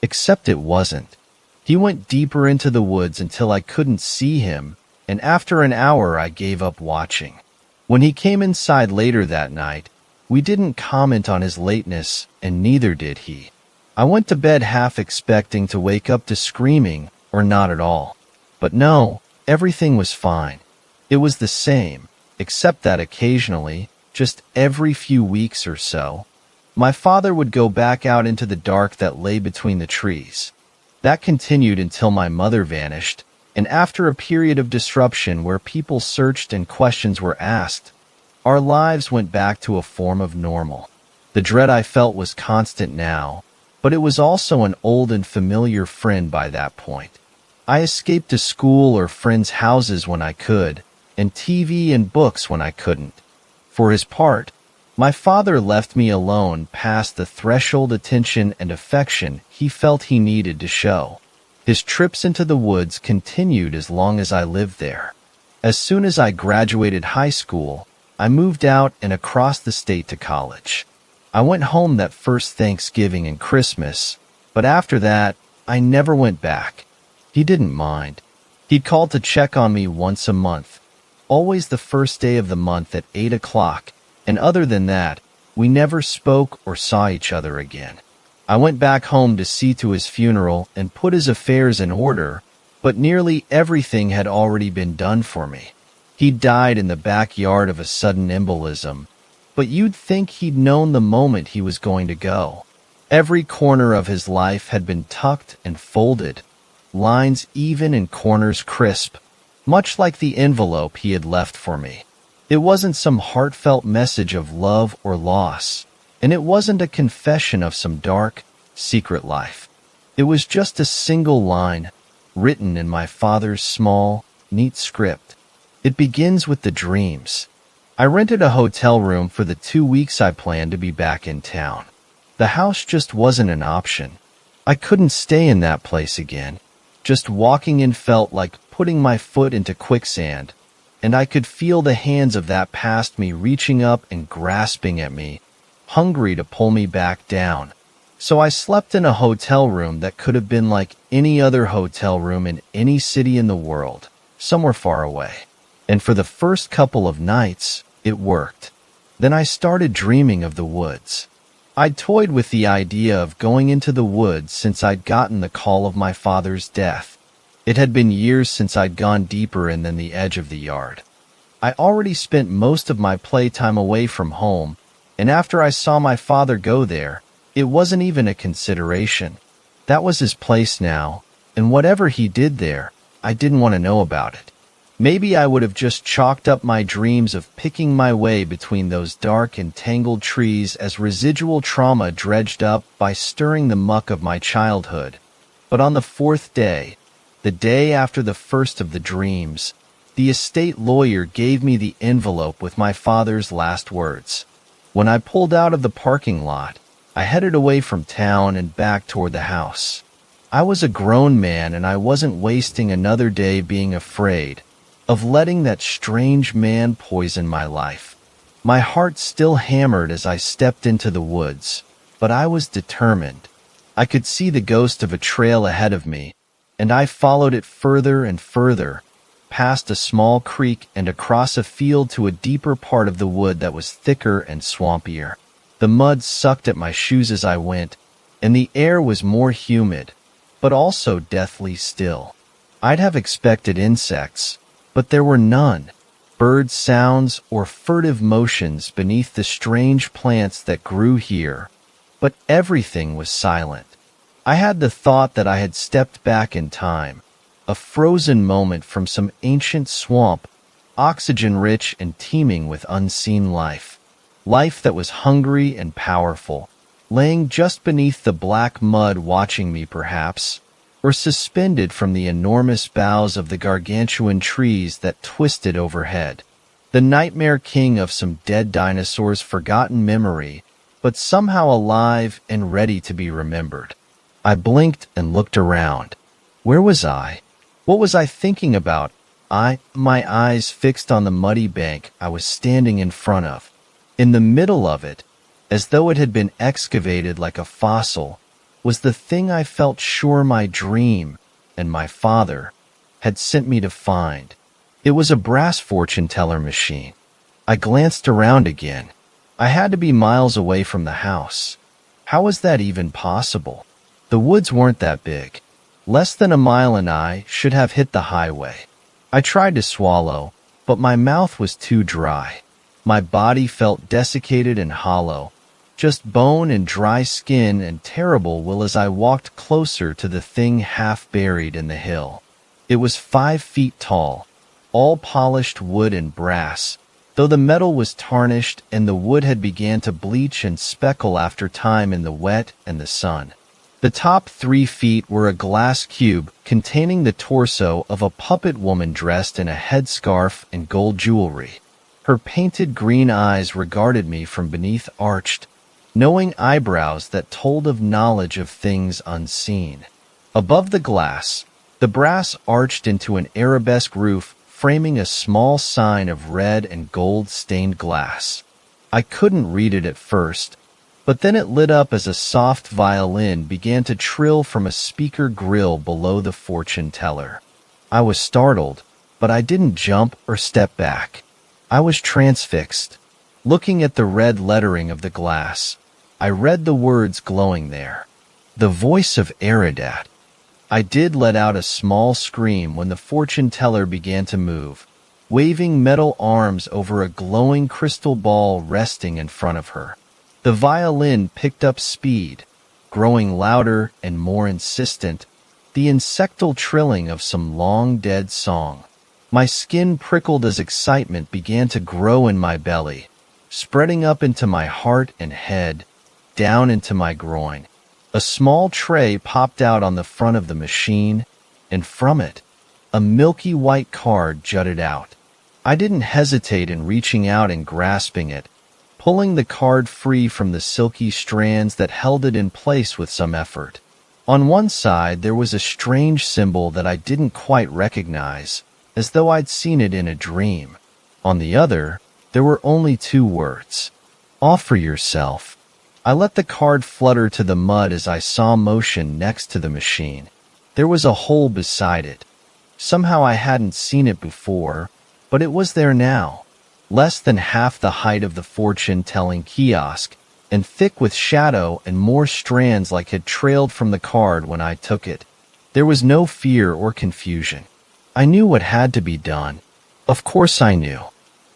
Except it wasn't. He went deeper into the woods until I couldn't see him, and after an hour I gave up watching. When he came inside later that night, we didn't comment on his lateness, and neither did he. I went to bed half expecting to wake up to screaming, or not at all. But no, everything was fine. It was the same, except that occasionally, just every few weeks or so, my father would go back out into the dark that lay between the trees. That continued until my mother vanished, and after a period of disruption where people searched and questions were asked, our lives went back to a form of normal. The dread I felt was constant now, but it was also an old and familiar friend by that point. I escaped to school or friends' houses when I could, and TV and books when I couldn't. For his part, my father left me alone past the threshold attention and affection he felt he needed to show. His trips into the woods continued as long as I lived there. As soon as I graduated high school, I moved out and across the state to college. I went home that first Thanksgiving and Christmas, but after that, I never went back. He didn't mind. He'd call to check on me once a month, always the first day of the month at 8 o'clock, and other than that, we never spoke or saw each other again. I went back home to see to his funeral and put his affairs in order, but nearly everything had already been done for me. He died in the backyard of a sudden embolism, but you'd think he'd known the moment he was going to go. Every corner of his life had been tucked and folded, lines even and corners crisp, much like the envelope he had left for me. It wasn't some heartfelt message of love or loss, and it wasn't a confession of some dark, secret life. It was just a single line, written in my father's small, neat script. It begins with the dreams. I rented a hotel room for the 2 weeks I planned to be back in town. The house just wasn't an option. I couldn't stay in that place again. Just walking in felt like putting my foot into quicksand, and I could feel the hands of that past me reaching up and grasping at me, hungry to pull me back down. So I slept in a hotel room that could have been like any other hotel room in any city in the world, somewhere far away. And for the first couple of nights, it worked. Then I started dreaming of the woods. I'd toyed with the idea of going into the woods since I'd gotten the call of my father's death. It had been years since I'd gone deeper in than the edge of the yard. I already spent most of my playtime away from home, and after I saw my father go there, it wasn't even a consideration. That was his place now, and whatever he did there, I didn't want to know about it. Maybe I would have just chalked up my dreams of picking my way between those dark and tangled trees as residual trauma dredged up by stirring the muck of my childhood. But on the fourth day, the day after the first of the dreams, the estate lawyer gave me the envelope with my father's last words. When I pulled out of the parking lot, I headed away from town and back toward the house. I was a grown man and I wasn't wasting another day being afraid of letting that strange man poison my life. My heart still hammered as I stepped into the woods, but I was determined. I could see the ghost of a trail ahead of me, and I followed it further and further, past a small creek and across a field to a deeper part of the wood that was thicker and swampier. The mud sucked at my shoes as I went, and the air was more humid, but also deathly still. I'd have expected insects, but there were none. Bird sounds or furtive motions beneath the strange plants that grew here, but everything was silent. I had the thought that I had stepped back in time, a frozen moment from some ancient swamp, oxygen-rich and teeming with unseen life. Life that was hungry and powerful, laying just beneath the black mud watching me perhaps, or suspended from the enormous boughs of the gargantuan trees that twisted overhead. The nightmare king of some dead dinosaur's forgotten memory, but somehow alive and ready to be remembered. I blinked and looked around. Where was I? What was I thinking about? My eyes fixed on the muddy bank I was standing in front of. In the middle of it, as though it had been excavated like a fossil, was the thing I felt sure my dream, and my father, had sent me to find. It was a brass fortune teller machine. I glanced around again. I had to be miles away from the house. How was that even possible? The woods weren't that big. Less than a mile and I should have hit the highway. I tried to swallow, but my mouth was too dry. My body felt desiccated and hollow, just bone and dry skin and terrible will as I walked closer to the thing half buried in the hill. It was 5 feet tall, all polished wood and brass, though the metal was tarnished and the wood had began to bleach and speckle after time in the wet and the sun. The top 3 feet were a glass cube containing the torso of a puppet woman dressed in a headscarf and gold jewelry. Her painted green eyes regarded me from beneath arched, knowing eyebrows that told of knowledge of things unseen. Above the glass, the brass arched into an arabesque roof framing a small sign of red and gold-stained glass. I couldn't read it at first, but then it lit up as a soft violin began to trill from a speaker grill below the fortune teller. I was startled, but I didn't jump or step back. I was transfixed. Looking at the red lettering of the glass, I read the words glowing there. The voice of Aradat. I did let out a small scream when the fortune teller began to move, waving metal arms over a glowing crystal ball resting in front of her. The violin picked up speed, growing louder and more insistent, the insectal trilling of some long-dead song. My skin prickled as excitement began to grow in my belly, spreading up into my heart and head, down into my groin. A small tray popped out on the front of the machine, and from it, a milky white card jutted out. I didn't hesitate in reaching out and grasping it, pulling the card free from the silky strands that held it in place with some effort. On one side there was a strange symbol that I didn't quite recognize, as though I'd seen it in a dream. On the other, there were only 2 words. Offer yourself. I let the card flutter to the mud as I saw motion next to the machine. There was a hole beside it. Somehow I hadn't seen it before, but it was there now. Less than half the height of the fortune-telling kiosk, and thick with shadow and more strands like had trailed from the card when I took it. There was no fear or confusion. I knew what had to be done. Of course I knew.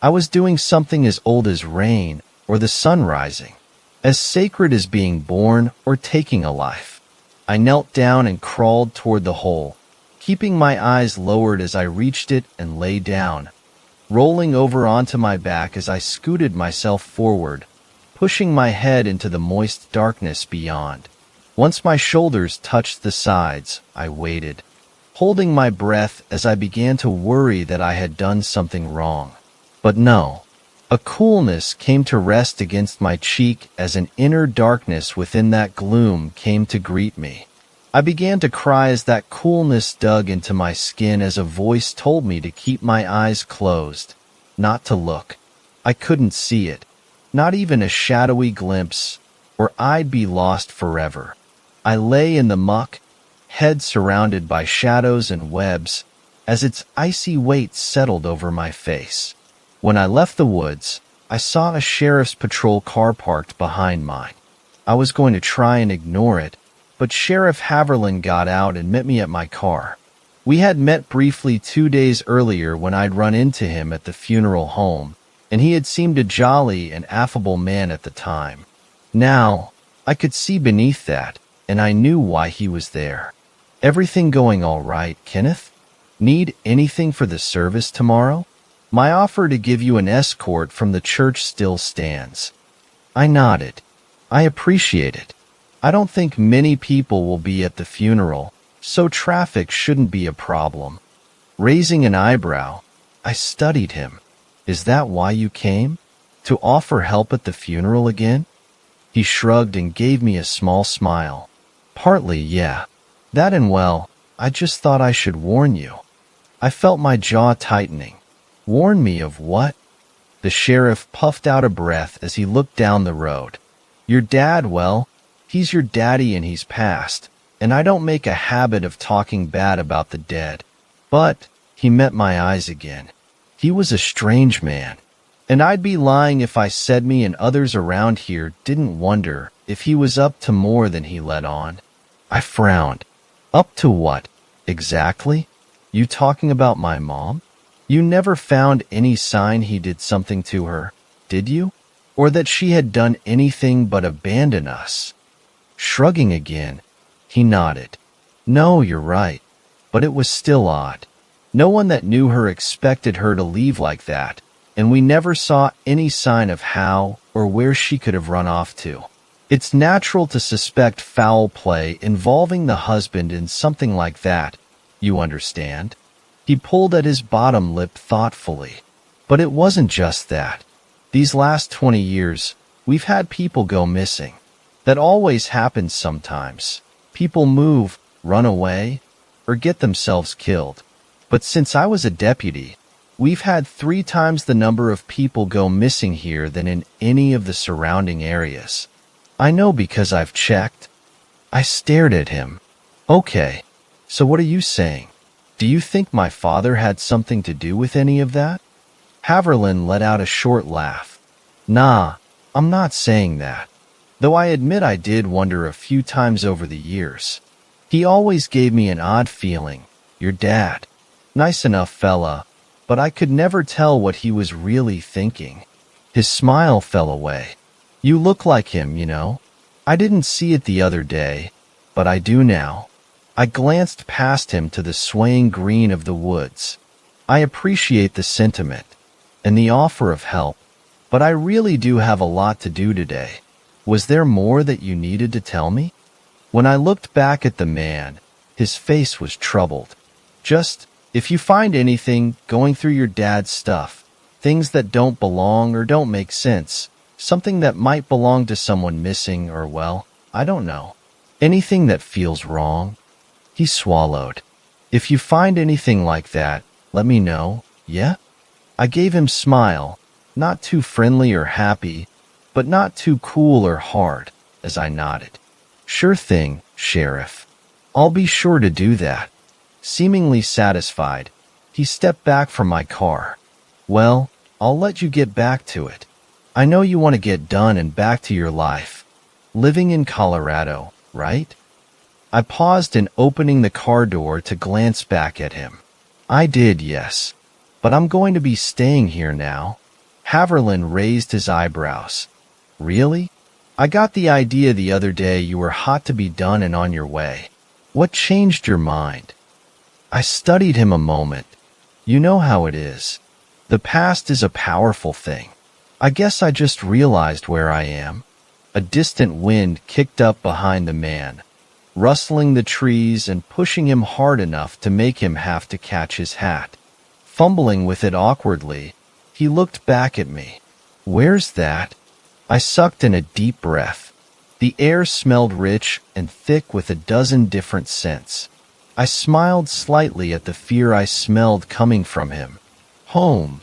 I was doing something as old as rain or the sun rising, as sacred as being born or taking a life. I knelt down and crawled toward the hole, keeping my eyes lowered as I reached it and lay down, rolling over onto my back as I scooted myself forward, pushing my head into the moist darkness beyond. Once my shoulders touched the sides, I waited, holding my breath as I began to worry that I had done something wrong. But no. A coolness came to rest against my cheek as an inner darkness within that gloom came to greet me. I began to cry as that coolness dug into my skin as a voice told me to keep my eyes closed, not to look. I couldn't see it, not even a shadowy glimpse, or I'd be lost forever. I lay in the muck, head surrounded by shadows and webs, as its icy weight settled over my face. When I left the woods, I saw a sheriff's patrol car parked behind mine. I was going to try and ignore it, but Sheriff Haverland got out and met me at my car. We had met briefly 2 days earlier when I'd run into him at the funeral home, and he had seemed a jolly and affable man at the time. Now, I could see beneath that, and I knew why he was there. Everything going all right, Kenneth? Need anything for the service tomorrow? My offer to give you an escort from the church still stands. I nodded. I appreciate it. I don't think many people will be at the funeral, so traffic shouldn't be a problem. Raising an eyebrow, I studied him. Is that why you came? To offer help at the funeral again? He shrugged and gave me a small smile. Partly, yeah. That and well, I just thought I should warn you. I felt my jaw tightening. Warn me of what? The sheriff puffed out a breath as he looked down the road. Your dad, well, he's your daddy and he's passed, and I don't make a habit of talking bad about the dead. But he met my eyes again. He was a strange man, and I'd be lying if I said me and others around here didn't wonder if he was up to more than he let on. I frowned. Up to what, exactly? You talking about my mom? You never found any sign he did something to her, did you? Or that she had done anything but abandon us? Shrugging again, he nodded. No, you're right, but it was still odd. No one that knew her expected her to leave like that, and we never saw any sign of how or where she could have run off to. It's natural to suspect foul play involving the husband in something like that, you understand? He pulled at his bottom lip thoughtfully. But it wasn't just that. These last 20 years, we've had people go missing. That always happens sometimes. People move, run away, or get themselves killed. But since I was a deputy, we've had 3 times the number of people go missing here than in any of the surrounding areas. I know because I've checked. I stared at him. Okay, so what are you saying? Do you think my father had something to do with any of that? Haverland let out a short laugh. Nah, I'm not saying that. Though I admit I did wonder a few times over the years. He always gave me an odd feeling. Your dad. Nice enough fella, but I could never tell what he was really thinking. His smile fell away. You look like him, you know. I didn't see it the other day, but I do now. I glanced past him to the swaying green of the woods. I appreciate the sentiment and the offer of help, but I really do have a lot to do today. Was there more that you needed to tell me? When I looked back at the man, his face was troubled. Just, if you find anything going through your dad's stuff, things that don't belong or don't make sense, something that might belong to someone missing or, well, I don't know. Anything that feels wrong. He swallowed. If you find anything like that, let me know, yeah? I gave him smile, not too friendly or happy, but not too cool or hard, as I nodded. Sure thing, Sheriff. I'll be sure to do that. Seemingly satisfied, he stepped back from my car. Well, I'll let you get back to it. I know you want to get done and back to your life. Living in Colorado, right? I paused in opening the car door to glance back at him. I did, yes. But I'm going to be staying here now. Haverland raised his eyebrows. Really? I got the idea the other day you were hot to be done and on your way. What changed your mind? I studied him a moment. You know how it is. The past is a powerful thing. I guess I just realized where I am. A distant wind kicked up behind the man, rustling the trees and pushing him hard enough to make him have to catch his hat. Fumbling with it awkwardly, he looked back at me. Where's that? I sucked in a deep breath. The air smelled rich and thick with a dozen different scents. I smiled slightly at the fear I smelled coming from him. Home,